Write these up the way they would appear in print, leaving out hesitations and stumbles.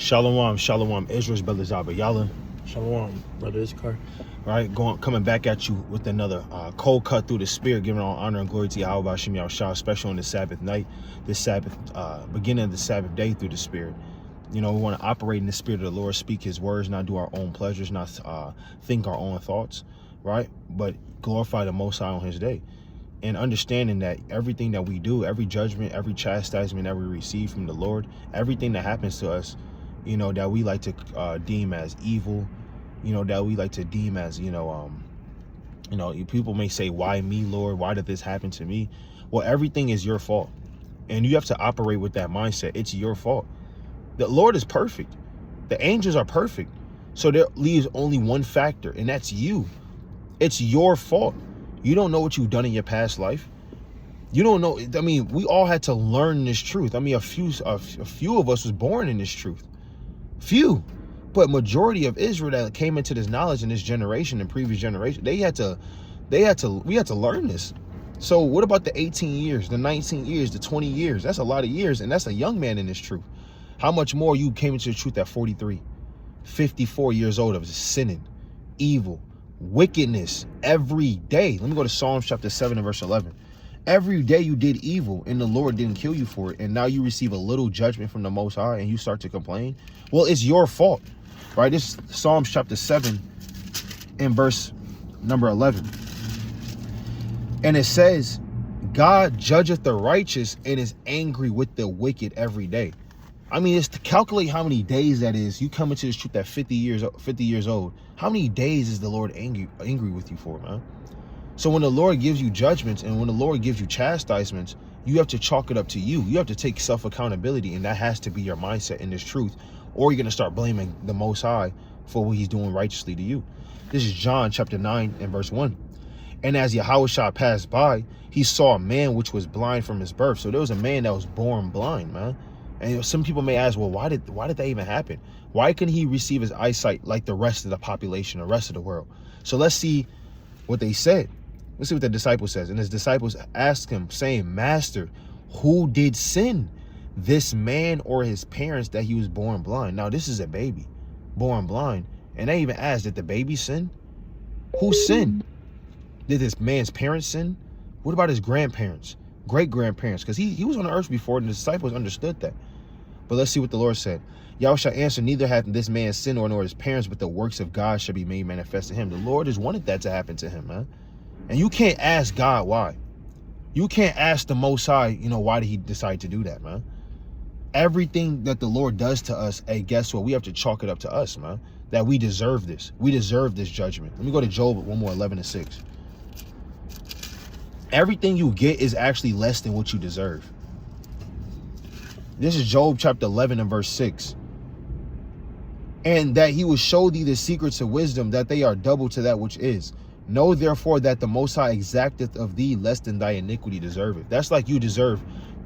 Shalom, shalom, Israel's brother Zabayala. Shalom, brother Iskar. Right, coming back at you with another cold cut through the spirit, giving all honor and glory to Yahweh Hashem Yahushua, especially on this Sabbath night, this Sabbath, beginning of the Sabbath day through the spirit. You know, we want to operate in the spirit of the Lord, speak his words, not do our own pleasures, not think our own thoughts, right? But glorify the Most High on his day. And understanding that everything that we do, every judgment, every chastisement that we receive from the Lord, everything that happens to us, you know, that we like to deem as evil, you know, that we like to deem as, people may say, why me, Lord? Why did this happen to me? Well, everything is your fault. And you have to operate with that mindset. It's your fault. The Lord is perfect. The angels are perfect. So there leaves only one factor, and that's you. It's your fault. You don't know what you've done in your past life. You don't know. I mean, we all had to learn this truth. I mean, a few of us was born in this truth. Few. But majority of Israel that came into this knowledge in this generation and previous generation, we had to learn this. So what about the 18 years, the 19 years, the 20 years? That's a lot of years, and that's a young man in this truth. How much more you came into the truth at 43, 54 years old of sinning, evil, wickedness every day. Let me go to Psalms chapter 7 and verse 11. Every day you did evil and the Lord didn't kill you for it, and now you receive a little judgment from the Most High and you start to complain. Well, it's your fault, right? This is Psalms chapter 7 and verse number 11. And it says, God judgeth the righteous and is angry with the wicked every day. I mean, it's to calculate how many days that is. You come into this truth at 50 years old. How many days is the Lord angry with you for, man? So when the Lord gives you judgments and when the Lord gives you chastisements, you have to chalk it up to you. You have to take self-accountability, and that has to be your mindset in this truth, or you're going to start blaming the Most High for what he's doing righteously to you. This is John chapter 9 and verse 1. And as Yahushua passed by, he saw a man which was blind from his birth. So there was a man that was born blind, man. And some people may ask, well, why did that even happen? Why couldn't he receive his eyesight like the rest of the population, the rest of the world? So let's see what they said. Let's see what the disciple says. And his disciples asked him, saying, Master, who did sin, this man or his parents, that he was born blind? Now, this is a baby born blind. And they even asked, did the baby sin? Who sinned? Did this man's parents sin? What about his grandparents, great-grandparents? Because he was on the earth before, and the disciples understood that. But let's see what the Lord said. Yahushua answered, neither hath this man sinned nor his parents, but the works of God shall be made manifest to him. The Lord has wanted that to happen to him, man. And you can't ask God why. You can't ask the Most High, why did he decide to do that, man? Everything that the Lord does to us, hey, guess what? We have to chalk it up to us, man. That we deserve this. We deserve this judgment. Let me go to Job 11:6. Everything you get is actually less than what you deserve. This is Job chapter 11 and verse 6. And that he will show thee the secrets of wisdom, that they are double to that which is. Know therefore that the Most High exacteth of thee less than thy iniquity deserveth. That's like you deserve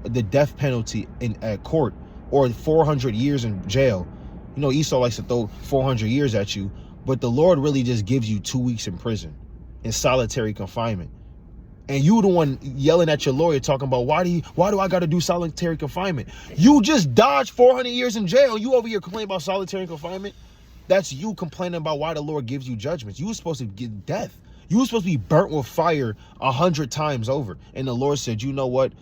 the death penalty at court, or 400 years in jail. Esau likes to throw 400 years at you, but the Lord really just gives you 2 weeks in prison, in solitary confinement. And you the one yelling at your lawyer talking about, why do I got to do solitary confinement? You just dodged 400 years in jail. You over here complaining about solitary confinement? That's you complaining about why the Lord gives you judgments. You were supposed to get death. You were supposed to be burnt with fire 100 times over. And the Lord said, you know what?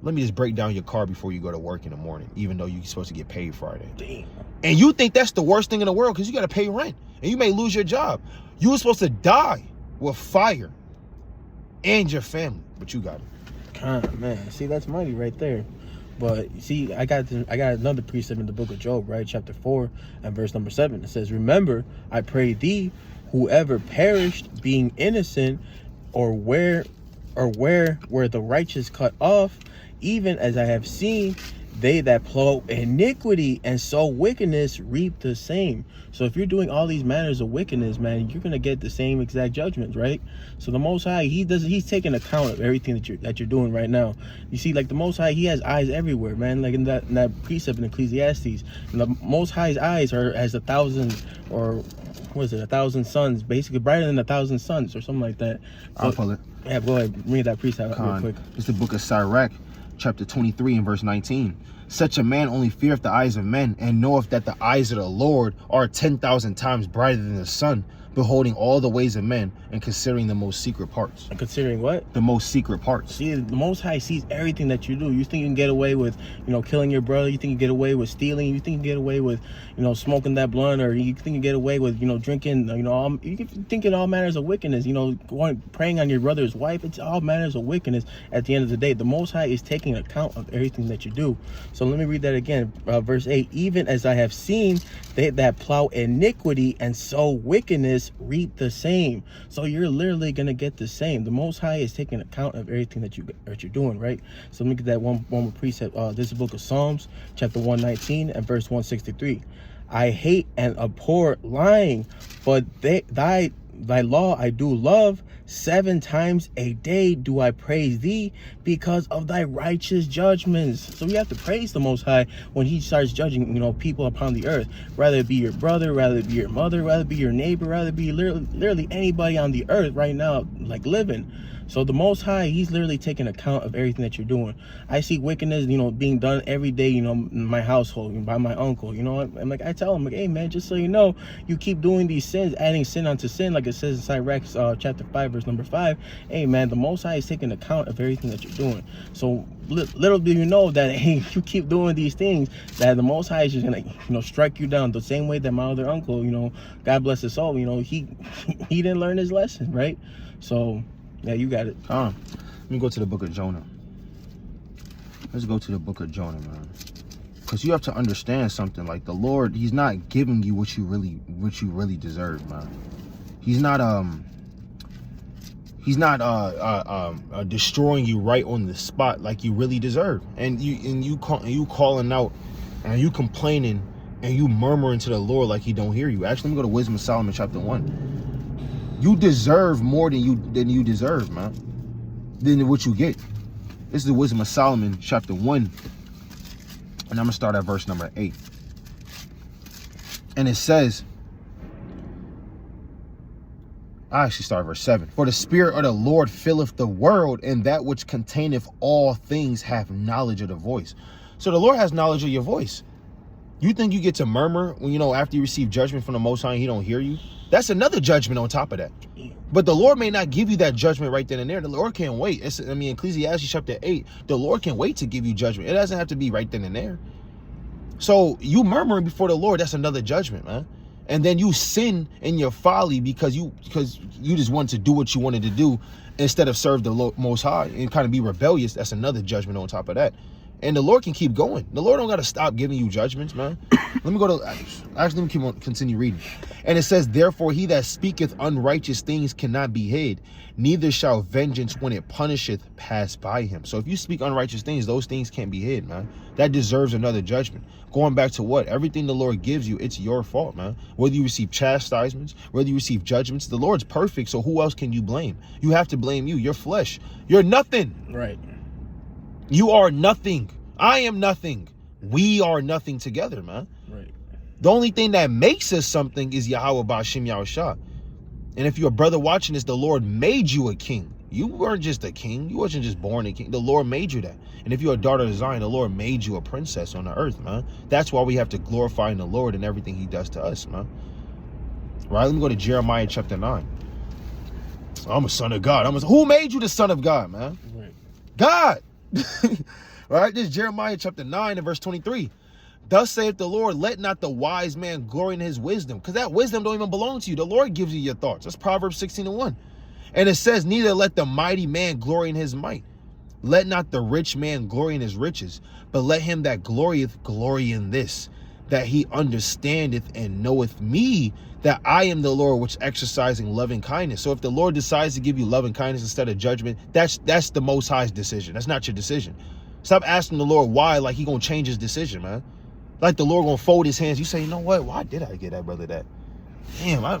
Let me just break down your car before you go to work in the morning, even though you're supposed to get paid Friday. Damn. And you think that's the worst thing in the world because you got to pay rent and you may lose your job. You were supposed to die with fire and your family, but you got it. Man, see, that's mighty right there. But see, I got another precept in the book of Job, right? Chapter 4 and verse number 7. It says, remember, I pray thee, whoever perished being innocent, or where were the righteous cut off, even as I have seen, they that plow iniquity and sow wickedness reap the same. So if you're doing all these manners of wickedness, man, you're gonna get the same exact judgments, right? So the Most High, he's taking account of everything that you're doing right now. You see, like the Most High, he has eyes everywhere, man. Like in that precept in Ecclesiastes, and the Most High's eyes are as 1,000, or what is it, 1,000 suns, basically brighter than 1,000 suns or something like that. I'll pull it. Yeah, go ahead, read that precept real quick. It's the book of Sirach, chapter 23 and verse 19. Such a man only feareth the eyes of men, and knoweth that the eyes of the Lord are 10,000 times brighter than the sun, beholding all the ways of men, and considering the most secret parts. And considering what? The most secret parts. See, the Most High sees everything that you do. You think you can get away with, killing your brother. You think you can get away with stealing. You think you can get away with, smoking that blunt, or you think you can get away with, drinking, you can think in all manners of wickedness, preying on your brother's wife. It's all manners of wickedness at the end of the day. The Most High is taking account of everything that you do. So let me read that again. Verse 8, even as I have seen they that plow iniquity and sow wickedness reap the same. So you're literally going to get the same. The Most High is taking account of everything that you're doing, right? So let me get that one more precept. This is the book of Psalms, chapter 119 and verse 163. I hate and abhor lying, but thy law I do love. 7 times a day do I praise thee because of thy righteous judgments. So we have to praise the Most High when he starts judging, people upon the earth. Rather it be your brother, rather it be your mother, rather it be your neighbor, rather it be literally anybody on the earth right now, like living. So the Most High, he's literally taking account of everything that you're doing. I see wickedness, being done every day, in my household, by my uncle. I'm like, I tell him, like, hey, man, just so you know, you keep doing these sins, adding sin onto sin, like it says inside Rex chapter 5, verse number 5. Hey, man, the Most High is taking account of everything that you're doing. So little do you know that, hey, you keep doing these things, that the Most High is just gonna, strike you down the same way that my other uncle, God bless his soul, he didn't learn his lesson, right? So yeah, you got it. Let me go to the book of Jonah. Let's go to the book of Jonah, man. Because you have to understand something. Like, the Lord, he's not giving you what you really deserve, man. He's not destroying you right on the spot like you really deserve. And you calling out and you complaining and you murmuring to the Lord like he don't hear you. Actually, let me go to Wisdom of Solomon chapter 1. You deserve more than you deserve, man. Than what you get. This is the Wisdom of Solomon, chapter 1. And I'm going to start at verse number 8. And it says, I actually start at verse 7. For the Spirit of the Lord filleth the world, and that which containeth all things hath knowledge of the voice. So the Lord has knowledge of your voice. You think you get to murmur when, after you receive judgment from the Most High and he don't hear you? That's another judgment on top of that. But the Lord may not give you that judgment right then and there. The Lord can't wait. Ecclesiastes chapter 8, the Lord can wait to give you judgment. It doesn't have to be right then and there. So you murmuring before the Lord, that's another judgment, man. And then you sin in your folly because you just wanted to do what you wanted to do instead of serve the Most High and kind of be rebellious. That's another judgment on top of that. And the Lord can keep going. The Lord don't got to stop giving you judgments, man. Let me go to, actually, let me continue reading. And it says, therefore, he that speaketh unrighteous things cannot be hid, neither shall vengeance when it punisheth pass by him. So if you speak unrighteous things, those things can't be hid, man. That deserves another judgment. Going back to what? Everything the Lord gives you, it's your fault, man. Whether you receive chastisements, whether you receive judgments, the Lord's perfect, so who else can you blame? You have to blame you, your flesh. You're nothing. Right. You are nothing. I am nothing. We are nothing together, man. Right. The only thing that makes us something is Yahweh Ba'Shem Yahushua. And if you're a brother watching this, the Lord made you a king. You weren't just a king. You wasn't just born a king. The Lord made you that. And if you're a daughter of Zion, the Lord made you a princess on the earth, man. That's why we have to glorify in the Lord and everything he does to us, man. Right? Let me go to Jeremiah chapter 9. I'm a son of God. Who made you the son of God, man? Right. God. Right? This is Jeremiah chapter 9 and verse 23. Thus saith the Lord, let not the wise man glory in his wisdom, because that wisdom don't even belong to you. The Lord gives you your thoughts. That's Proverbs 16:1. And it says, neither let the mighty man glory in his might. Let not the rich man glory in his riches, but let him that glorieth glory in this, that he understandeth and knoweth me, that I am the Lord which exercising loving kindness. So if the Lord decides to give you loving kindness instead of judgment, that's the Most High's decision. That's not your decision. Stop asking the Lord why, like he gonna change his decision, man. Like the Lord gonna fold his hands. You say, you know what? Why did I get that brother that? Damn, I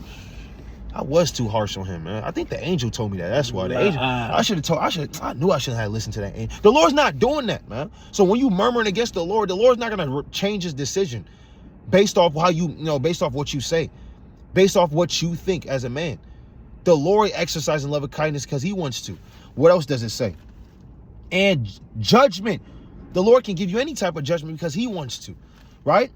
was too harsh on him, man. I think the angel told me that. That's why the angel. I knew I shouldn't have listened to that angel. The Lord's not doing that, man. So when you murmuring against the Lord's not gonna change his decision based off how based off what you say, based off what you think as a man. The Lord exercising love and kindness because he wants to. What else does it say? And judgment The Lord can give you any type of judgment because he wants to, right?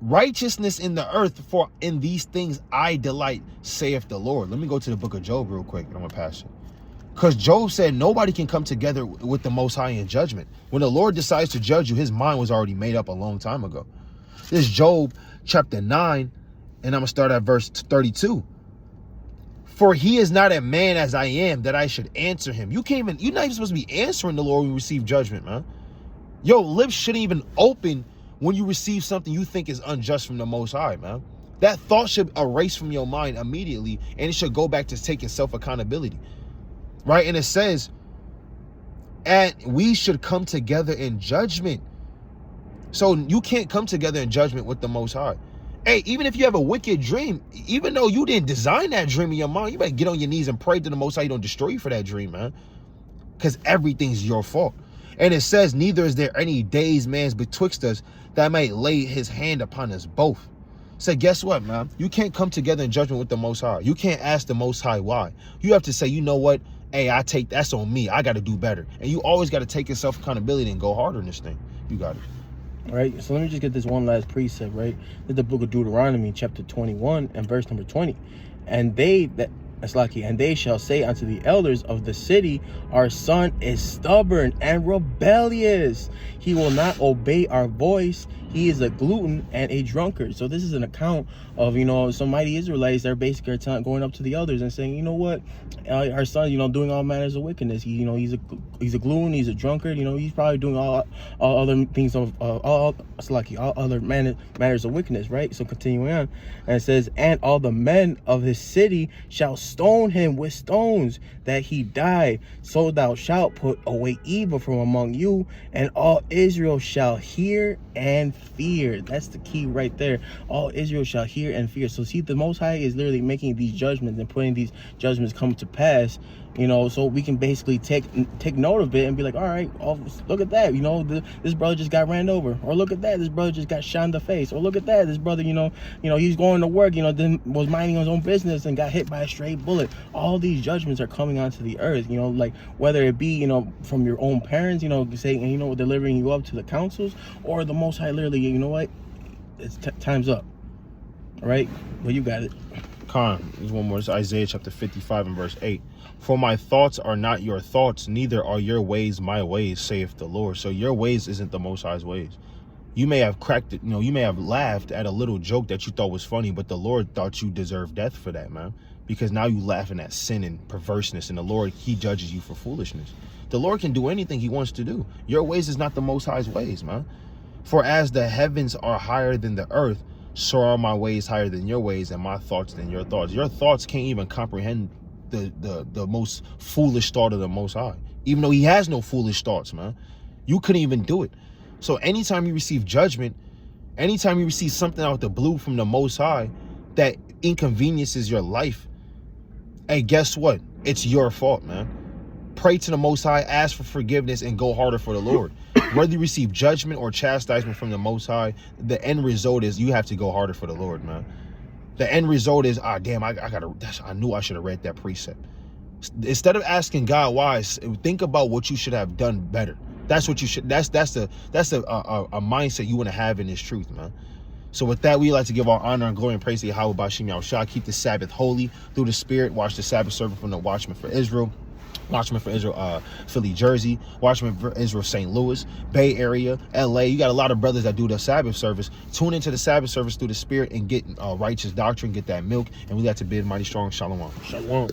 Righteousness in the earth, for in these things I delight, saith the Lord. Let me go to the book of Job real quick, and I'm gonna pass it. Because Job said nobody can come together with the Most High in judgment. When the Lord decides to judge you, his mind was already made up a long time ago. This is Job chapter 9, and I'm going to start at verse 32. For he is not a man as I am, that I should answer him. You're not even supposed to be answering the Lord when you receive judgment, man. Your lips shouldn't even open when you receive something you think is unjust from the Most High, man. That thought should erase from your mind immediately, and it should go back to taking self-accountability, right? And it says, and we should come together in judgment. So you can't come together in judgment with the Most High. Hey, even if you have a wicked dream, even though you didn't design that dream in your mind, you better get on your knees and pray to the Most High. You don't destroy you for that dream, man. Because everything's your fault. And it says, neither is there any days man's betwixt us that might lay his hand upon us both. So guess what, man? You can't come together in judgment with the Most High. You can't ask the Most High why. You have to say, you know what? Hey, that's on me. I got to do better. And you always got to take yourself accountability and go harder in this thing. You got it. All right, so let me just get this one last precept, right? This is the book of Deuteronomy, chapter 21, and verse number 20. And they shall say unto the elders of the city, our son is stubborn and rebellious. He will not obey our voice. He is a glutton and a drunkard. So this is an account of, some mighty Israelites that are basically going up to the elders and saying, you know what, our son, doing all manners of wickedness. He's a glutton. He's a drunkard. He's probably doing all other things of all other manners of wickedness, right? So continuing on, and it says, and all the men of his city shall stone him with stones, that he die. So thou shalt put away evil from among you, and all Israel shall hear and fear. That's the key right there. All Israel shall hear and fear. So see, the Most High is literally making these judgments and putting these judgments come to pass, so we can basically take note of it and be like, all right, look at that, this brother just got ran over, or look at that, this brother just got shot in the face, or look at that, this brother, he's going to work, then was minding his own business and got hit by a stray bullet. All these judgments are coming onto the earth, like whether it be, from your own parents, saying, delivering you up to the councils, or the Most High literally, you know what, it's time's up. All right, well, you got it. There's one more. It's Isaiah chapter 55 and verse 8. For my thoughts are not your thoughts, neither are your ways my ways, saith the Lord. So your ways isn't the Most High's ways. You may have cracked it, you may have laughed at a little joke that you thought was funny, but the Lord thought you deserved death for that, man. Because now you laughing at sin and perverseness, and the Lord, he judges you for foolishness. The Lord can do anything he wants to do. Your ways is not the Most High's ways, man. For as the heavens are higher than the earth, so are my ways higher than your ways, and my thoughts than your thoughts. Your thoughts can't even comprehend the most foolish thought of the Most High, even though he has no foolish thoughts, man. You couldn't even do it. So anytime you receive judgment, anytime you receive something out the blue from the Most High that inconveniences your life, hey, guess what? It's your fault, man. Pray to the Most High, ask for forgiveness, and go harder for the Lord. Whether you receive judgment or chastisement from the Most High, the end result is you have to go harder for the Lord, man. The end result is, damn, I knew I should have read that precept. Instead of asking God why, think about what you should have done better. That's what you should. That's a mindset you want to have in this truth, man. So with that, we like to give our honor and glory and praise to Yahweh Bashim Yahushua. Keep the Sabbath holy through the Spirit. Watch the Sabbath service from the Watchman for Israel. Watchman for Israel, Philly, Jersey. Watchman for Israel, St. Louis, Bay Area, LA. You got a lot of brothers that do the Sabbath service. Tune into the Sabbath service through the Spirit and get righteous doctrine, get that milk. And we like to bid mighty strong. Shalom. Shalom.